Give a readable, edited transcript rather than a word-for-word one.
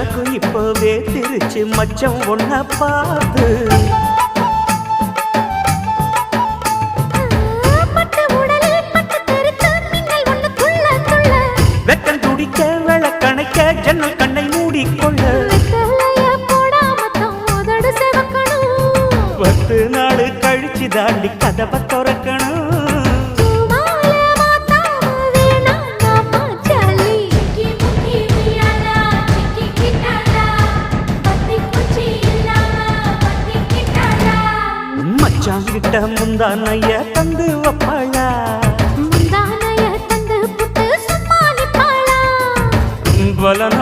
எனக்கும் இப்பவே திருச்சு மச்சம் ஒன்ன பார்த்து வெக்கம் துடிக்க விளக்கணைக்க ஜன்னல் கண்ணை மூடிக்கொள்ள 10 நாள் கழிச்சு தாண்டி கதவை திறக்கணும் மச்சாங்கிட்ட முந்தானைய தந்து வப்பாளா பல நாள்